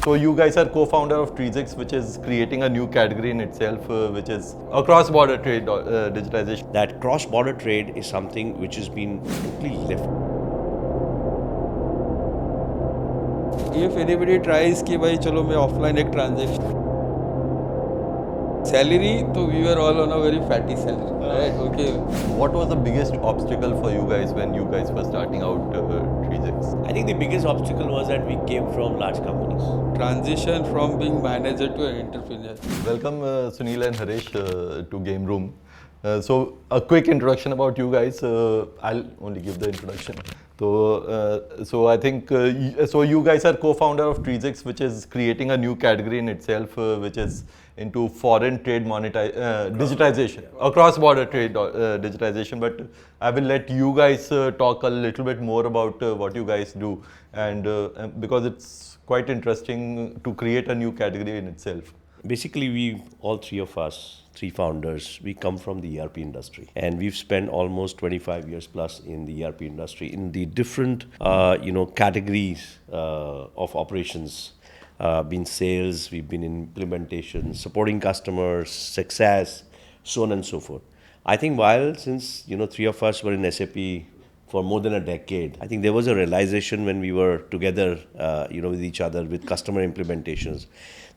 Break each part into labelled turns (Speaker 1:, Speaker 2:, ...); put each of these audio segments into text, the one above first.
Speaker 1: So you guys are co-founder of Treezix, which is creating a new category in itself, which is a cross-border trade digitization.
Speaker 2: That cross-border trade is something which has been totally left.
Speaker 3: If anybody tries कि भाई चलो मैं offline एक transaction salary, तो we were all on a very fatty salary, right? Okay.
Speaker 1: What was the biggest obstacle for you guys when you guys were starting out Treezix?
Speaker 2: I think the biggest obstacle was that we came from large companies.
Speaker 3: Transition from being manager to an entrepreneur.
Speaker 1: Welcome Sunil and Harish to Game Room. So a quick introduction about you guys. I'll only give the introduction. So I think so you guys are co-founder of Treezix, which is creating a new category in itself, which is into foreign trade digitization, cross-border trade digitization. But I will let you guys talk a little bit more about what you guys do, and because it's quite interesting to create a new category in itself.
Speaker 2: Basically, we, all three of us, three founders, we come from the ERP industry. And we've spent almost 25 years plus in the ERP industry in the different, categories of operations. Been sales, we've been in implementation, supporting customers, success, so on and so forth. I think since three of us were in SAP for more than a decade, I think there was a realization when we were together, with each other with customer implementations,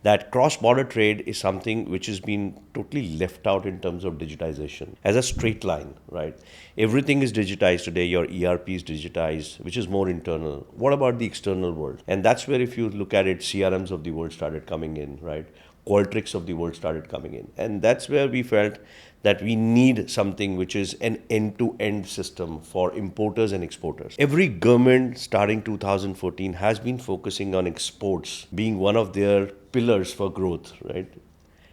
Speaker 2: that cross-border trade is something which has been totally left out in terms of digitization as a straight line, right? Everything is digitized today. Your ERP is digitized, which is more internal. What about the external world? And that's where, if you look at it, CRMs of the world started coming in, right? Qualtrics of the world started coming in. And that's where we felt that we need something which is an end-to-end system for importers and exporters. Every government starting 2014 has been focusing on exports being one of their pillars for growth, right?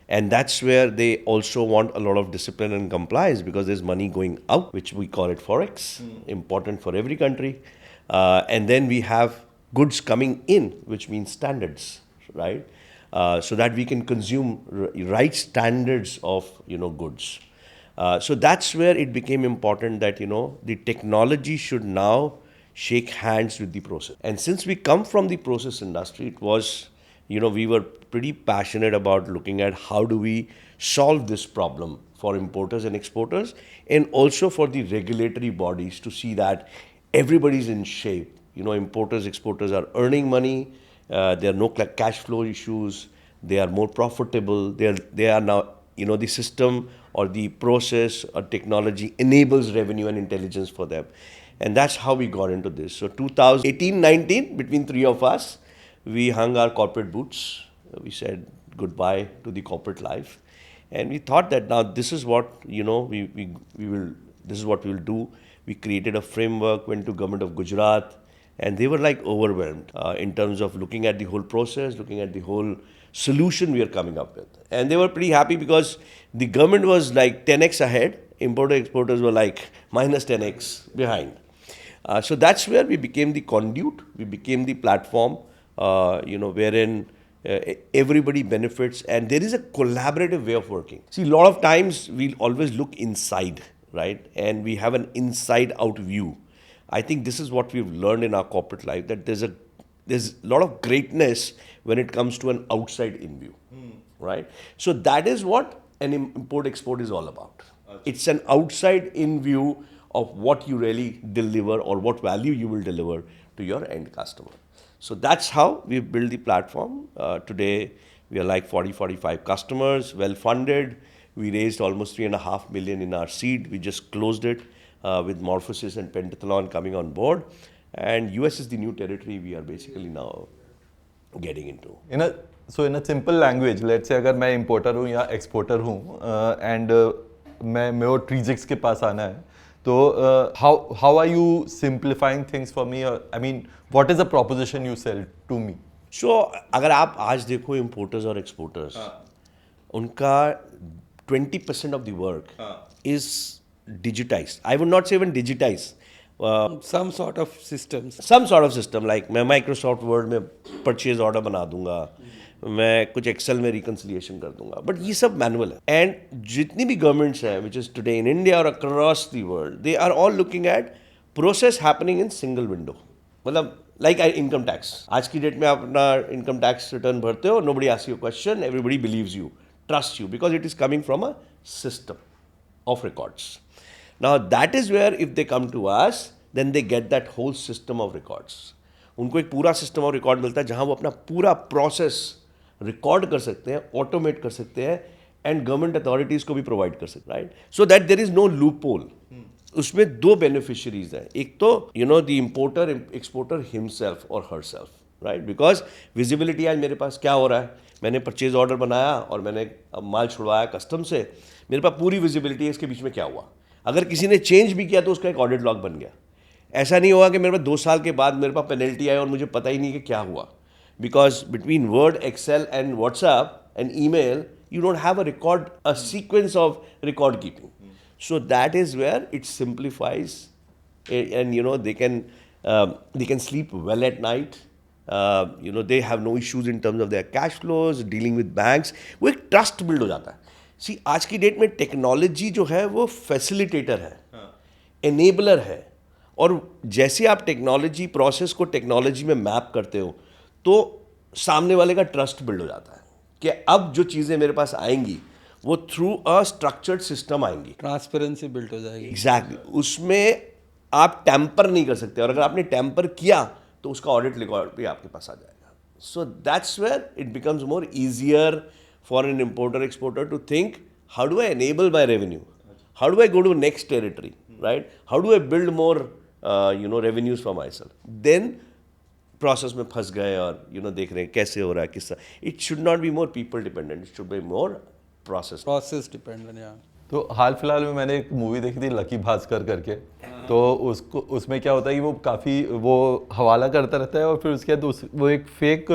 Speaker 2: And that's where they also want a lot of discipline and compliance, because there's money going out, which we call it Forex, important for every country. And then we have goods coming in, which means standards, right? So that we can consume right standards of goods. So that's where it became important that the technology should now shake hands with the process. And since we come from the process industry, it was we were pretty passionate about looking at how do we solve this problem for importers and exporters, and also for the regulatory bodies to see that everybody's in shape. Importers, exporters are earning money. There are no cash flow issues. They are more profitable. They are now, the system or the process or technology enables revenue and intelligence for them. And that's how we got into this. So 2018-19, between three of us, we hung our corporate boots. We said goodbye to the corporate life. And we thought that now this is what, we will, this is what we will do. We created a framework, went to government of Gujarat, and they were like overwhelmed in terms of looking at the whole process, looking at the whole solution we are coming up with. And they were pretty happy because the government was like 10x ahead. Importer exporters were like minus 10x behind. So that's where we became the conduit. We became the platform, wherein everybody benefits, and there is a collaborative way of working. See, a lot of times we'll always look inside, right? And we have an inside out view. I think this is what we've learned in our corporate life, that there's a lot of greatness when it comes to an outside in view, right? So that is what an import-export is all about. It's an outside in view of what you really deliver or what value you will deliver to your end customer. So that's how we built the platform. Today, we are like 45 customers, well-funded. We raised almost 3.5 million in our seed. We just closed it with Morphosis and Pentathlon coming on board. And US is the new territory we are basically now getting into.
Speaker 1: In a simple language, let's say अगर मैं importer हूँ या exporter हूँ and मैं और Treezix के पास आना है, तो how are you simplifying things for me? I mean, what is the proposition you sell to me?
Speaker 2: So अगर आप आज देखो importers और exporters, उनका 20% of the work is digitized. I would not say even digitized.
Speaker 3: Some sort of systems.
Speaker 2: Some sort of system, like मैं Microsoft Word में purchase order बना दूंगा, मैं कुछ Excel में reconciliation कर दूंगा, but ये सब manual है. And जितनी भी governments हैं, which is today in India or across the world, they are all looking at process happening in single window. मतलब लाइक इनकम टैक्स, आज की डेट में आप अपना इनकम टैक्स रिटर्न भरते हो, nobody asks you question, everybody believes you, trust you, because it is coming from a system of records. Now that is where if they come to us, then they get that whole system of records. उनको एक पूरा system of record मिलता है जहां वो अपना पूरा process record कर सकते हैं, ऑटोमेट कर सकते हैं एंड गवर्नमेंट अथॉरिटीज को भी प्रोवाइड कर सकते हैं, right? So that there is no loophole. उसमें दो बेनिफिशियरीज हैं, एक तो द इंपोर्टर एक्सपोर्टर हिमसेल्फ और her self, right? Because visibility आज मेरे पास क्या हो रहा है, मैंने परचेज ऑर्डर बनाया और मैंने माल छुड़वाया कस्टम से, मेरे पास पूरी विजिबिलिटी है इसके बीच में क्या हुआ. अगर किसी ने चेंज भी किया तो उसका एक ऑडिट लॉग बन गया. ऐसा नहीं होगा कि मेरे पास 2 साल के बाद मेरे पास पेनल्टी आई और मुझे पता ही नहीं कि क्या हुआ, because between word, excel and WhatsApp and email you don't have a sequence of record keeping. So that is where it simplifies, and they can sleep well at night. They have no issues in terms of their cash flows, dealing with banks. वो एक trust build हो जाता है. See, आज की date में technology जो है वो फैसिलिटेटर है, एनेबलर है, और जैसे आप टेक्नोलॉजी प्रोसेस को टेक्नोलॉजी में मैप करते हो तो सामने वाले का ट्रस्ट बिल्ड हो जाता है कि अब जो चीज़ें मेरे पास आएंगी वो थ्रू अ स्ट्रक्चर्ड सिस्टम आएंगी,
Speaker 3: ट्रांसपेरेंसी बिल्ड हो जाएगी.
Speaker 2: एग्जैक्टली. उसमें आप टैम्पर नहीं कर सकते, और अगर आपने टैम्पर किया तो उसका ऑडिट रिकॉर्ड भी आपके पास आ जाएगा. So that's where it becomes more easier for an importer exporter to think, how do I enable my revenue, how do I go to next territory, right? How do I build more revenues for myself. Then process में फंस गए और देख रहे हैं कैसे हो रहा है किस्सा. It should not be more people dependent, it should be more process
Speaker 3: dependent. या
Speaker 1: तो हाल फिलहाल में मैंने एक मूवी देखी थी लकी भास्कर करके. तो उसमें क्या होता है कि वो काफ़ी वो हवाला करता रहता है और फिर उसके बाद वो एक फेक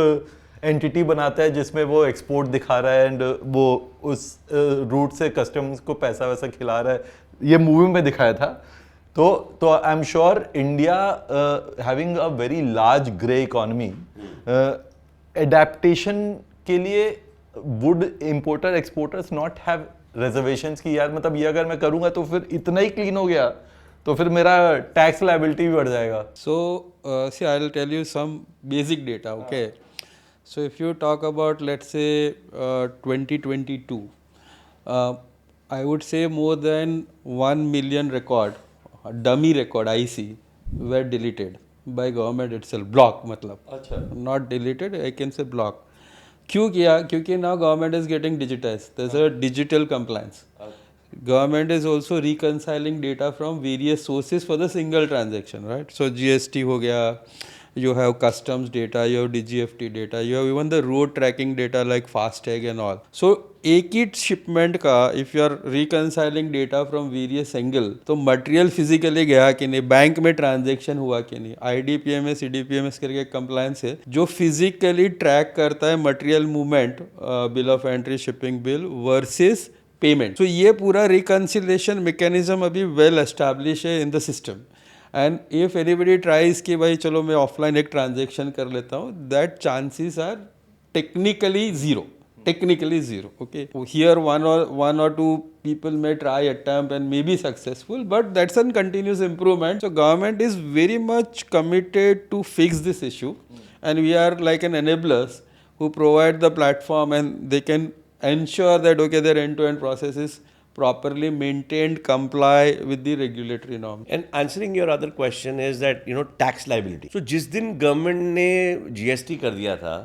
Speaker 1: एंटिटी बनाता है जिसमें वो एक्सपोर्ट दिखा रहा है एंड वो उस रूट से कस्टमर्स को पैसा वैसा खिला रहा है. ये मूवी में दिखाया था. तो आई am sure India having a very large grey economy, adaptation के लिए would importer exporters not have reservations की यार मतलब ये अगर मैं करूंगा तो फिर इतना ही क्लीन हो गया तो फिर मेरा टैक्स लायबिलिटी भी बढ़ जाएगा.
Speaker 3: So, see, I'll tell you some basic data, okay? So, if you talk about, let's say, 2022, I would say more than 1 million dummy record IC were deleted by government itself. Block, matlab.
Speaker 1: अच्छा.
Speaker 3: Not deleted, I can say block. क्यों किया? क्योंकि now government is getting digitized. There's a digital compliance. Government is also reconciling data from various sources for the single transaction, right? So GST हो गया, you have customs data, you have DGFT data, you have even the road tracking data like FASTag and all. So एक ही shipment का if you are reconciling data from various angle, तो material physically गया कि नहीं, bank में transaction हुआ कि नहीं, IDPMS, CDPMS करके एक compliance है जो physically track करता है material movement, bill of entry, shipping bill versus payment. तो ये पूरा रिकन्सिलेशन मैकेनिज्म अभी वेल एस्टैब्लिश है in the system. And if anybody tries कि भाई चलो मैं ऑफलाइन एक ट्रांजेक्शन कर लेता हूँ, that chances are technically zero. Okay, here one or two people may try attempt and may be successful, but that's a continuous improvement. So government is very much committed to fix this issue, and we are like an enablers who provide the platform, and they can ensure that okay, their end-to-end process is properly maintained, comply with the regulatory norm.
Speaker 2: And answering your other question is that tax liability. So जिस दिन government ने GST कर दिया था,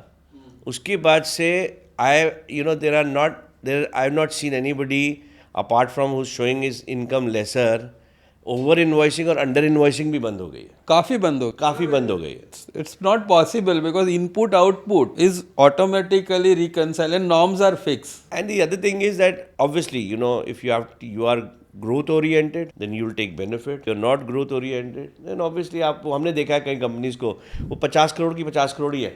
Speaker 2: उसके बाद से I have not seen anybody apart from who's showing his income lesser, over invoicing और अंडर इन्वॉइसिंग भी बंद हो गई है.
Speaker 3: काफ़ी बंद हो गई है. It's not possible because input output is automatically reconciled and norms are fixed.
Speaker 2: And the other thing is that obviously if you are growth oriented, then you will take benefit. You're not growth oriented, then obviously हमने देखा है कई companies को वो 50 करोड़ की 50 करोड़ ही है,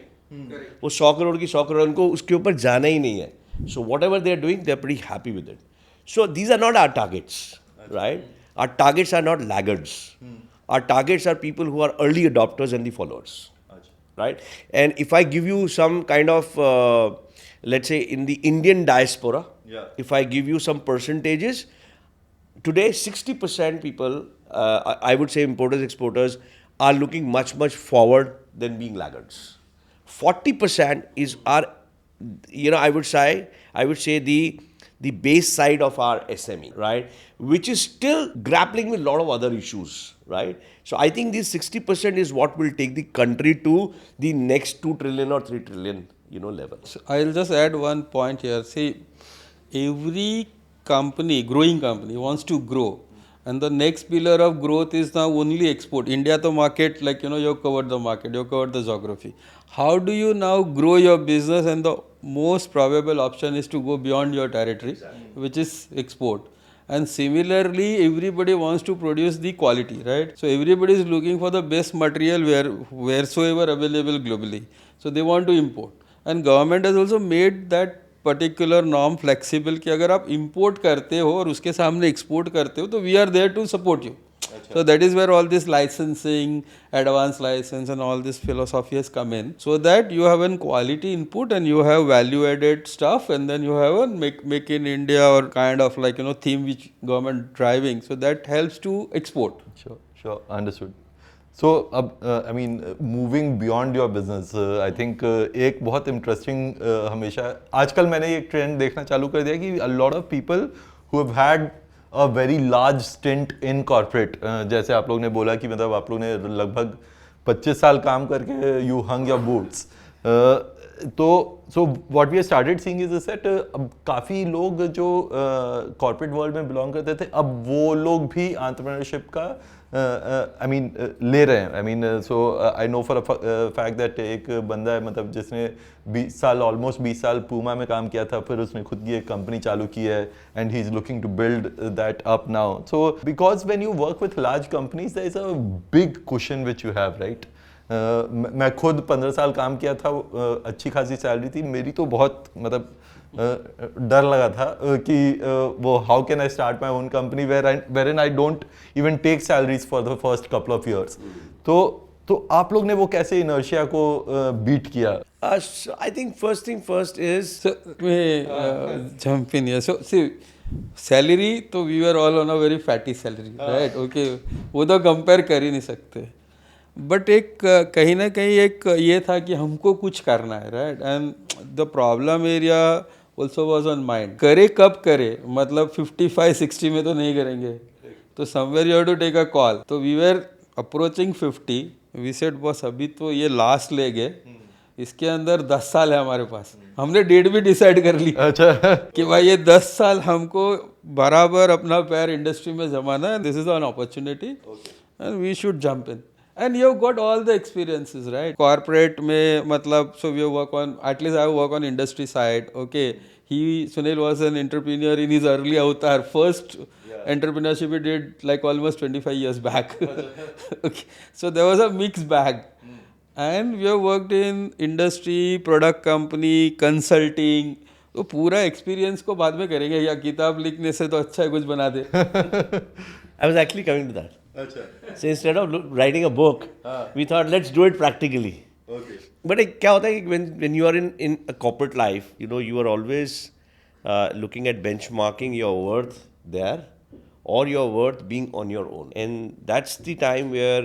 Speaker 2: वो 100 करोड़ की 100 करोड़, उनको उसके ऊपर जाना ही नहीं है. So whatever they are doing, they are pretty happy with it. So these are not our targets, right? Our targets are not laggards. Our targets are people who are early adopters and the followers, right? And if I give you some kind of, let's say in the Indian diaspora, if I give you some percentages, today 60% people, I would say importers, exporters, are looking much forward than being laggards. 40% is our, I would say the base side of our SME, right, which is still grappling with a lot of other issues, right. So I think this 60% is what will take the country to the next 2 trillion or 3 trillion, level.
Speaker 3: So I'll just add one point here. See, every company, growing company, wants to grow, and the next pillar of growth is now only export. India to market, like you've covered the market, you've covered the geography. How do you now grow your business? And the most probable option is to go beyond your territory, which is export. And similarly, everybody wants to produce the quality, right? So everybody is looking for the best material wheresoever available globally. So they want to import. And government has also made that particular norm flexible कि अगर आप import करते हो और उसके सामने export करते हो तो we are there to support you. So that is where all this licensing, advanced license and all this philosophy has come in, so that you have a quality input and you have value added stuff, and then you have a make in India or kind of like theme which government driving, so that helps to export.
Speaker 1: Sure, understood. So अब I mean moving beyond your business, I think एक बहुत interesting हमेशा आजकल मैंने एक trend देखना चालू कर दिया कि a lot of people who have had a very large stint in corporate, जैसे आप लोग ने बोला कि मतलब आप लोग ने लगभग 25 साल काम करके you hung your boots. तो so what we have started seeing is that अब काफ़ी लोग जो corporate world में belong करते थे अब वो लोग भी entrepreneurship का I mean ले रहे हैं. I mean so I know for a fact that एक बंदा है मतलब जिसने 20 साल almost 20 साल पूमा में काम किया था, फिर उसने खुद की एक कंपनी चालू की है and he is looking to build that up now. So because when you work with large companies there is a big cushion which you have, right? मैं खुद 15 साल काम किया था, अच्छी खासी सैलरी थी मेरी, तो बहुत मतलब डर लगा था कि वो how can I start my own company wherein I don't even take salaries for the first couple of years. तो आप लोग ने वो कैसे इनर्शिया को बीट किया?
Speaker 2: I think first thing first is...
Speaker 3: So, jump in here. So, see, salary, तो we were all on a very fatty salary, right? Okay, वो तो compare कर ही नहीं सकते. बट एक कहीं ना कहीं एक ये था कि हमको कुछ करना है, right. And the problem area also was on mind. करे कब करे, मतलब 55-60 में तो नहीं करेंगे, तो somewhere you have to take a call. तो we were approaching 50. We said boss अभी तो ये लास्ट लेग है, इसके अंदर 10 साल है हमारे पास. हमने डेट भी डिसाइड कर ली. अच्छा. कि भाई ये 10 साल हमको बराबर अपना पैर इंडस्ट्री में जमाना है. This is an opportunity and we should jump in. And you've got all the experiences, right? Corporate में मतलब, so we work on, at least I work on industry side. Okay, Sunil was an entrepreneur in his early avatar. First entrepreneurship he did like almost 25 years back. Okay, so there was a mixed bag. And we have worked in industry, product company, consulting. तो पूरा experience को बाद में करेंगे, या किताब लिखने से तो अच्छा है कुछ बना दे.
Speaker 2: I was actually coming to that. So instead of writing a book, we thought let's do it practically. Okay. But क्या होता है कि when you are in a corporate life, you are always looking at benchmarking your worth there or your worth being on your own. And that's the time where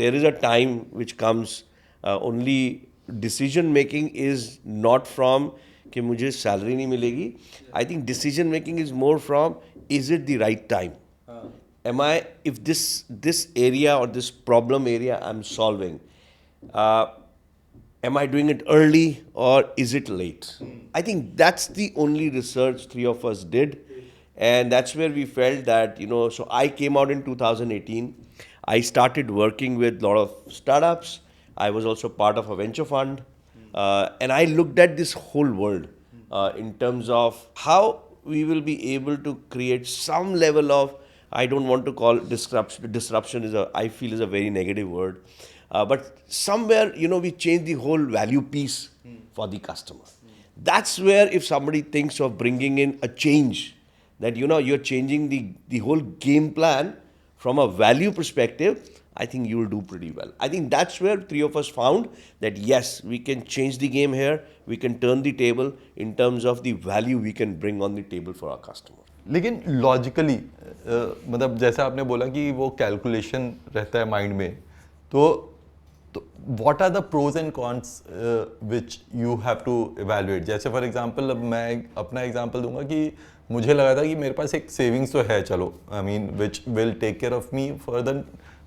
Speaker 2: there is a time which comes only decision making is not from कि मुझे salary नहीं मिलेगी. I think decision making is more from is it the right time? If this area or this problem area I'm solving, am I doing it early or is it late? I think that's the only research 3 of us did, and that's where we felt that, so I came out in 2018. I started working with a lot of startups. I was also part of a venture fund, and I looked at this whole world in terms of how we will be able to create some level of, I don't want to call disruption. Disruption I feel is a very negative word. But somewhere, we change the whole value piece for the customer. That's where if somebody thinks of bringing in a change, that, you're changing the whole game plan from a value perspective, I think you will do pretty well. I think that's where 3 of us found that yes, we can change the game here. We can turn the table in terms of the value we can bring on the table for our customer.
Speaker 1: लेकिन logically मतलब जैसे आपने बोला कि वो calculation रहता है mind में, तो what are the pros and cons which you have to evaluate? जैसे फॉर एग्जांपल अब मैं अपना एग्जांपल दूंगा कि मुझे लगा था कि मेरे पास एक सेविंग्स तो है, चलो I mean which will take care of me for the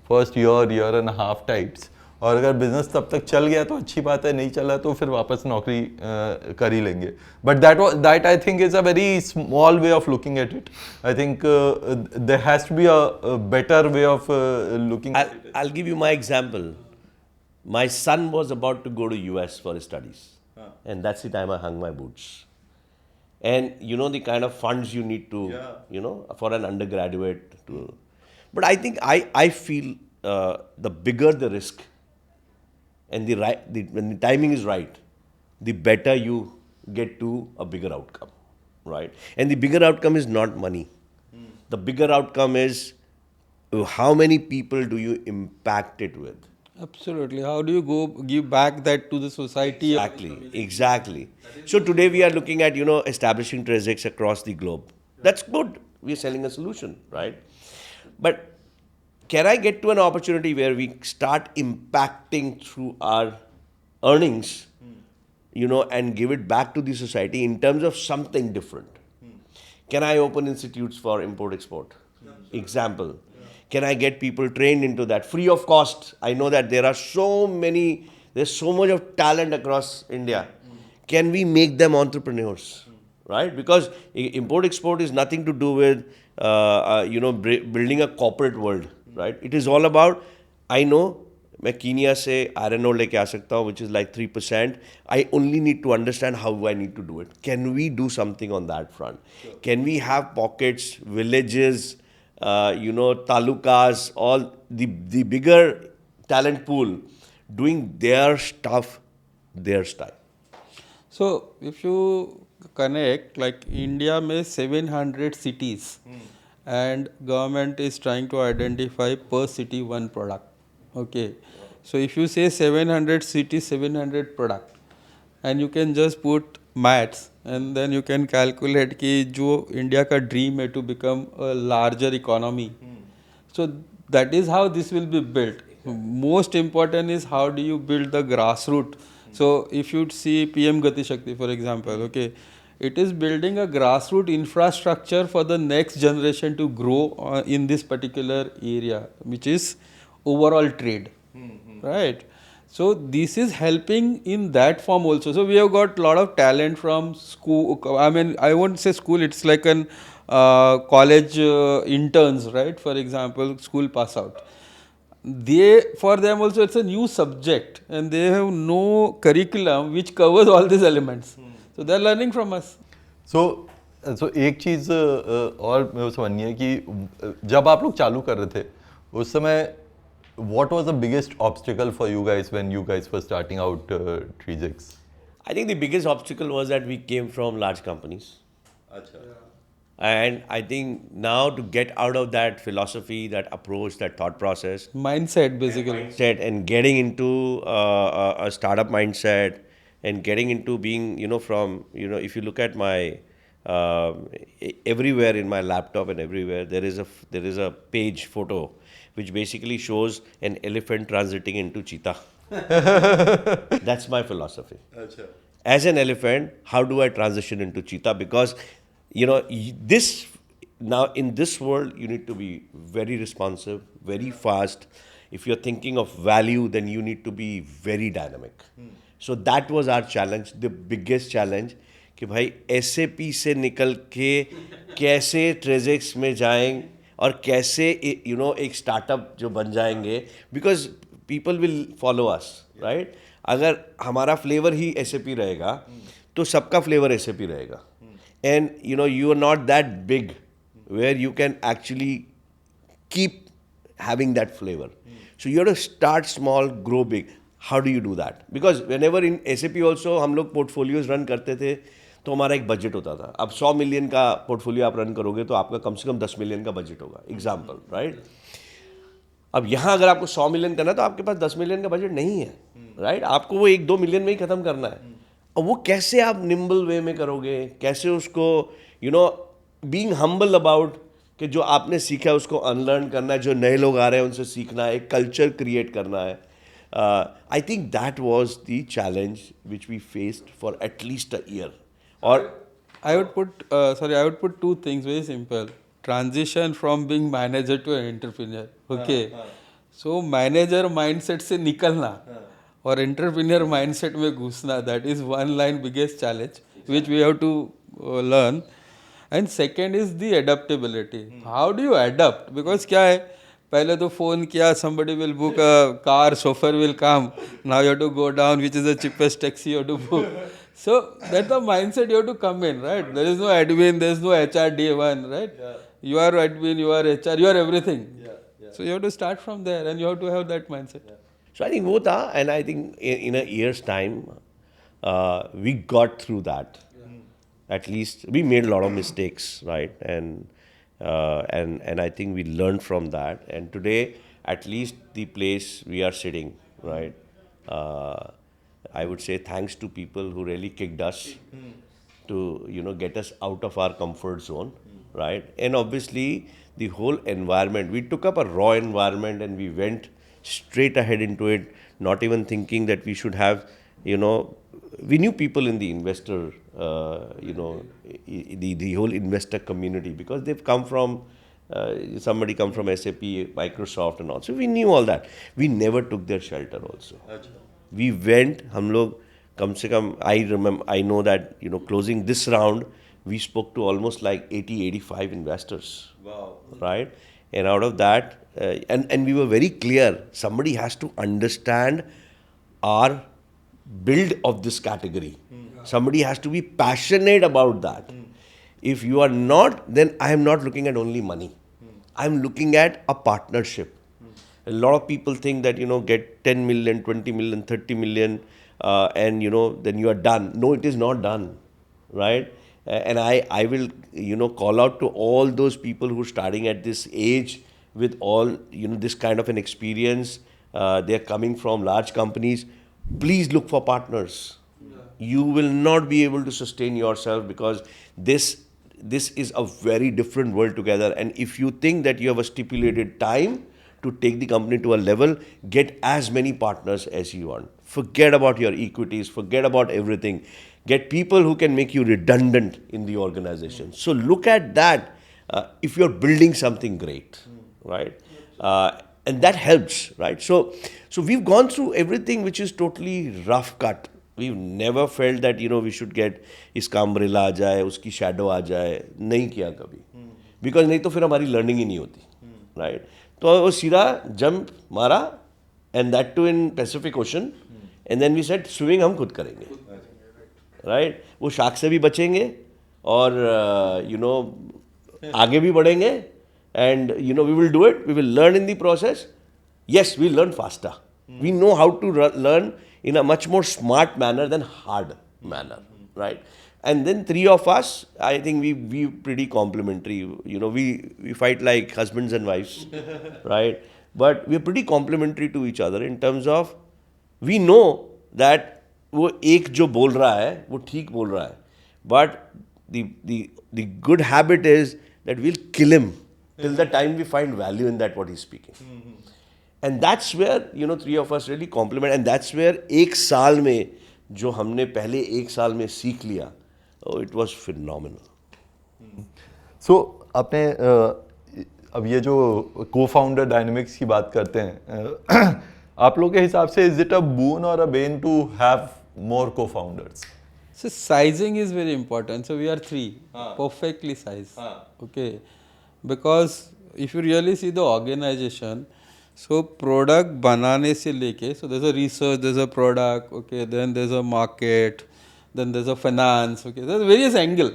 Speaker 1: first year and half types, और अगर बिजनेस तब तक चल गया तो अच्छी बात है, नहीं चला तो फिर वापस नौकरी कर ही लेंगे. But that I think is a very small way of looking at it. I think there has to be a better way of looking.
Speaker 2: I'll give you my example. My son was about to go to US for his studies, and that's the time I hung my boots. And you know the kind of funds you need to, you know, for an undergraduate to. But I think I feel the bigger the risk, and when the timing is right, the better you get to a bigger outcome, right? And the bigger outcome is not money. The bigger outcome is how many people do you impact it with?
Speaker 3: Absolutely. How do you go give back that to the society?
Speaker 2: Exactly. So today we are looking at, you know, establishing TRESX across the globe. That's good. We are selling a solution, right? But can I get to an opportunity where we start impacting through our earnings, you know, and give it back to the society in terms of something different? Can I open institutes for import-export? Example. Can I get people trained into that free of cost? I know that there's so much of talent across India. Can we make them entrepreneurs, right? Because import-export is nothing to do with, you know, building a corporate world, right? It is all about, I know, मैं Kenya से iron ore लेके आ सकता हूँ, which is like 3%. I only need to understand how I need to do it. Can we do something on that front? Can we have pockets, villages, you know, talukas, all the bigger talent pool doing their stuff, their style?
Speaker 3: So if you connect, like India में 700 cities, and government is trying to identify per city one product. Okay, so if you say 700 cities, 700 product, and you can just put maths, and then you can calculate कि जो India का dream है to become a larger economy. So that is how this will be built. Most important is how do you build the grassroots. So if you see PM Gati Shakti, for example, okay, it is building a grassroots infrastructure for the next generation to grow in this particular area, which is overall trade, right? So this is helping in that form also. So we have got a lot of talent from school. I mean, I won't say school. It's like an college interns, right? For example, school pass out. For them also it's a new subject, and they have no curriculum which covers all these elements. So they are learning from us.
Speaker 1: So एक चीज़ और मेरे को समझनी है कि जब आप लोग चालू कर रहे थे उस समय what was the biggest obstacle for you guys when you guys were starting out TRESX?
Speaker 2: I think the biggest obstacle was that we came from large companies. And I think now to get out of that philosophy, that approach, that thought process,
Speaker 3: Mindset basically.
Speaker 2: mindset, and getting into a startup mindset, and getting into being, you know, from, you know, if you look at my everywhere in my laptop and everywhere, there is a page photo which basically shows an elephant transiting into cheetah. That's my philosophy. As an elephant, how do I transition into cheetah? Because, you know, now in this world, you need to be very responsive, very fast. If you're thinking of value, then you need to be very dynamic. So that was our challenge, the biggest challenge, कि भाई SAP से निकल के कैसे TRESX में जाएं और कैसे, you know, एक स्टार्टअप जो बन जाएंगे, because people will follow us, right? अगर हमारा फ्लेवर ही SAP रहेगा तो सबका फ्लेवर SAP रहेगा. And you know, you are not that big where you can actually keep having that flavor. So you have to start small, grow big. How do you do that? Because whenever in SAP also हम लोग portfolios run करते थे तो हमारा एक budget होता था. अब 100 मिलियन का पोर्टफोलियो आप रन करोगे तो आपका कम से कम 10 मिलियन का बजट होगा. Example, right? अब यहाँ अगर आपको 100 मिलियन करना है तो आपके पास 10 मिलियन का बजट नहीं है, राइट? आपको वो 1-2 मिलियन में ही खत्म करना है. और वो कैसे आप निम्बल वे में करोगे, कैसे उसको, you know, being humble about कि जो आपने सीखा है उसको अनलर्न करना है, जो नए लोग आ रहे हैं उनसे सीखना है, एक कल्चर क्रिएट करना है. I think that was the challenge which we faced for at least a year. और
Speaker 3: I would put I would put two things very simple. Transition from being manager to an entrepreneur. Okay. So manager mindset से निकलना और entrepreneur mindset में घुसना, that is one line biggest challenge which we have to learn. And second is the adaptability. How do you adapt? Because क्या है, पहले तो phone किया, somebody will book a car, chauffeur will come. Now you have to go down, which is the cheapest taxi you have to book. So that's the mindset you have to come in, right? There is no admin, there is no HR day one, right? You are admin, you are HR, you are everything. So you have to start from there and you have to have that mindset.
Speaker 2: so I think वो था, and I think in a year's time we got through that. At least we made a lot of mistakes, right? And I think we learned from that. And today, at least the place we are sitting, right? I would say thanks to people who really kicked us to get us out of our comfort zone, right? And obviously the whole environment, we took up a raw environment and we went straight ahead into it, not even thinking that we should have, we knew people in the investor, the whole investor community, because they've come from somebody come from SAP, Microsoft and all. So we knew all that. We never took their shelter also. We went, हम लोग कम से कम, I know that, closing this round, we spoke to almost like 80-85 investors. Wow. Right? And out of that, and we were very clear, somebody has to understand our build of this category. Somebody has to be passionate about that. If you are not, then I am not looking at only money. I am looking at a partnership. A lot of people think that, get 10 million, 20 million, 30 million, and, then you are done. No, it is not done, right? And I will, call out to all those people who are starting at this age with all, this kind of an experience. They are coming from large companies. Please look for partners. You will not be able to sustain yourself, because this is a very different world together. And if you think that you have a stipulated time to take the company to a level, get as many partners as you want. Forget about your equities, forget about everything. Get people who can make you redundant in the organization. So look at that if you're building something great, right? And that helps, right? So we've gone through everything which is totally rough cut. We've never felt that, we should get इसका umbrella आ जाए, उसकी shadow आ जाए. नहीं किया कभी. Because नहीं तो फिर हमारी learning ही नहीं होती, right? तो वो सीधा jump मारा, and that too in Pacific Ocean. And then we said swimming हम खुद करेंगे, right? वो shark से भी बचेंगे और आगे भी बढ़ेंगे. And we will do it. We will learn in the process. Yes, we learn faster. We know how to learn in a much more smart manner than hard manner, right? And then three of us, I think we pretty complementary. We fight like husbands and wives, right? But we're pretty complementary to each other in terms of, we know that वो एक जो बोल रहा है वो ठीक बोल रहा है, but the good habit is that we'll kill him till the time we find value in that what he's speaking. And that's where, three of us really complement. And that's where एक साल में जो हमने पहले एक साल में सीख लिया, it was phenomenal.
Speaker 1: So आपने अब ये जो co-founder dynamics की बात करते हैं, आप लोग के हिसाब से is it a boon or a bane to have more co-founders?
Speaker 3: So sizing is very important. So we are three, perfectly sized. Okay. Because if you really see the organization, so product बनाने से लेके, so there's a research, there's a product, okay, then there's a market, then there's a finance, okay, there's various angle.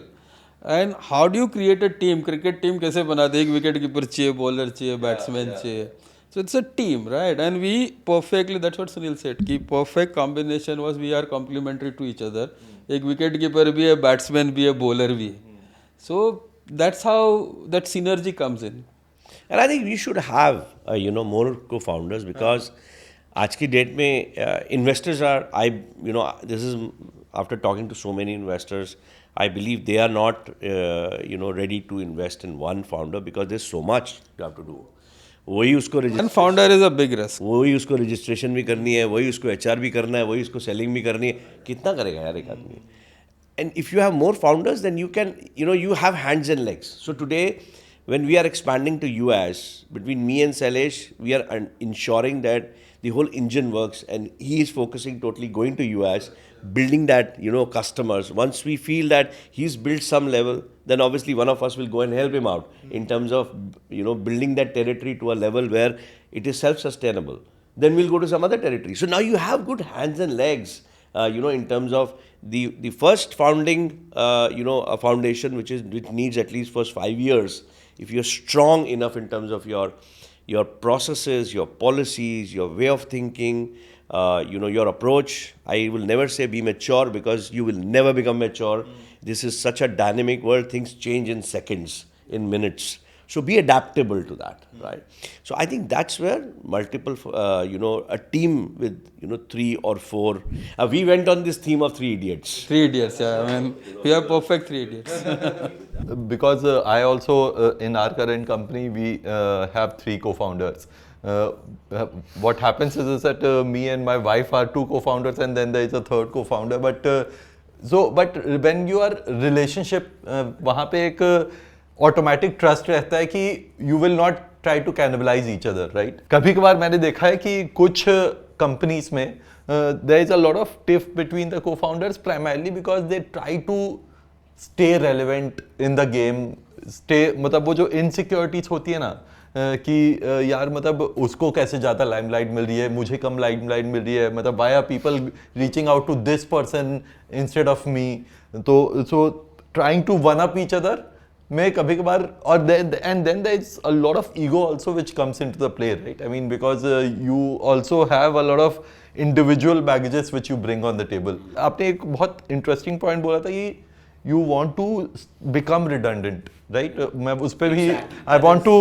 Speaker 3: And how do you create a team? Cricket team कैसे बनाते हैं? एक wicket keeper चाहिए, bowler चाहिए, batsman चाहिए. So it's a team, right? And we perfectly, that's what Sunil said, कि perfect combination was we are complementary to each other. एक wicket keeper भी है, batsman भी है, bowler भी है. So that's how that synergy comes in.
Speaker 2: And I think we should have, more co-founders, because आज की डेट में investors are, this is after talking to so many investors, I believe they are not, ready to invest in one founder because there's so much you have to do. वही उसको
Speaker 3: One founder is a big risk.
Speaker 2: वही उसको registration भी करनी है, वही उसको HR भी करना है, वही उसको सेलिंग भी करनी है, कितना करेगा यार एक आदमी? And if you have more founders, then you can, you have hands and legs. So today, when we are expanding to US, between me and Sailesh, we are ensuring that the whole engine works, and he is focusing totally going to US, building that, customers. Once we feel that he's built some level, then obviously one of us will go and help him out in terms of, building that territory to a level where it is self-sustainable. Then we'll go to some other territory. So now you have good hands and legs, in terms of the first founding, a foundation which needs at least first 5 years. If you're strong enough in terms of your processes, your policies, your way of thinking, your approach. I will never say be mature because you will never become mature. This is such a dynamic world. Things change in seconds, in minutes. So be adaptable to that, right? So I think that's where multiple, a team with, 3 or 4. We went on this theme of 3 idiots.
Speaker 3: 3 idiots, yeah. I mean, we are perfect 3 idiots.
Speaker 1: Because I also, in our current company, we have 3 co-founders. What happens is that me and my wife are 2 co-founders, and then there is a 3rd co-founder. But when you are relationship, वहाँ पे एक automatic trust रहता है कि you will not try to cannibalize each other, right? कभी कभार मैंने देखा है कि कुछ कंपनीज में there is a lot of tiff between the co-founders, primarily because they try to stay relevant in the game, मतलब वो जो इनसिक्योरिटीज होती है ना, कि यार मतलब उसको कैसे ज़्यादा लाइमलाइट मिल रही है, मुझे कम लाइमलाइट मिल रही है, मतलब why are people reaching out to this person instead of me, तो so trying to one up each other में कभी कभार, और and then there is a lot of ego also which comes into the play, right? I mean, because you also have a lot of individual baggages which you bring on the table. आपने एक बहुत interesting point बोला था कि you want to become redundant, right? मैं उस पर भी I want to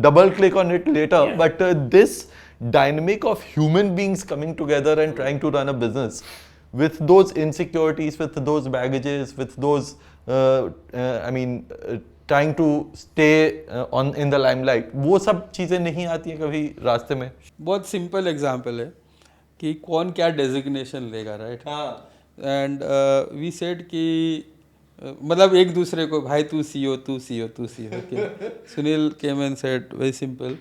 Speaker 1: double click on it later, but this dynamic of human beings coming together and trying to run a business with those insecurities, with those baggages, with those trying to stay in the limelight, वो सब चीज़ें नहीं आती हैं कभी रास्ते में.
Speaker 3: बहुत सिंपल एग्जांपल है कि कौन क्या डेजिग्नेशन लेगा, राइट? एंड वी सेड कि मतलब एक दूसरे को, भाई तू सीईओ, तू सीईओ, तू CEO. Sunil came and said very simple,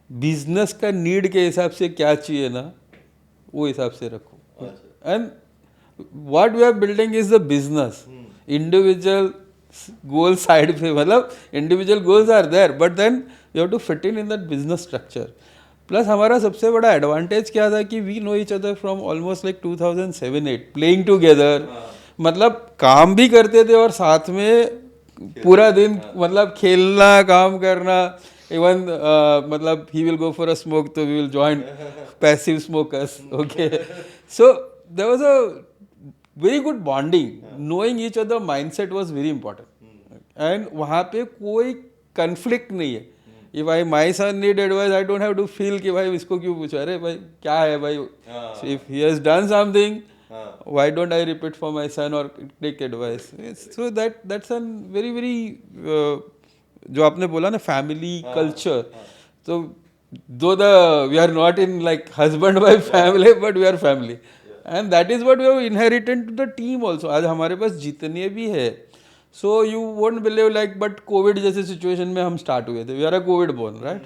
Speaker 3: business का नीड के हिसाब से क्या चाहिए ना, वो हिसाब से रखो. And what we are building is the business. Individual goal side पे, मतलब individual goals are there, but then you have to fit in that business structure. Plus हमारा सबसे बड़ा एडवांटेज क्या था कि we know each other from almost like 2007-8, playing together. मतलब काम भी करते थे और साथ में पूरा दिन मतलब खेलना, काम करना. इवन मतलब he will go for a smoke तो we will join passive smokers. Okay, so there was a very good bonding. Knowing each other mindset was very important. And वहाँ पे कोई conflict नहीं है. If my son need advice, I don't have to feel कि भाई इसको क्यों पूछा, अरे भाई क्या है भाई. So if he has done something, why don't I repeat for my son or take advice? So that's a very very जो आपने बोला ना family culture. So though we are not in like husband wife family, but we are family. And that is what we have inherited to the team also. आज हमारे पास जितने भी है, so you won't believe like, but COVID जैसे situation में हम start हुए थे. We are a COVID born, right?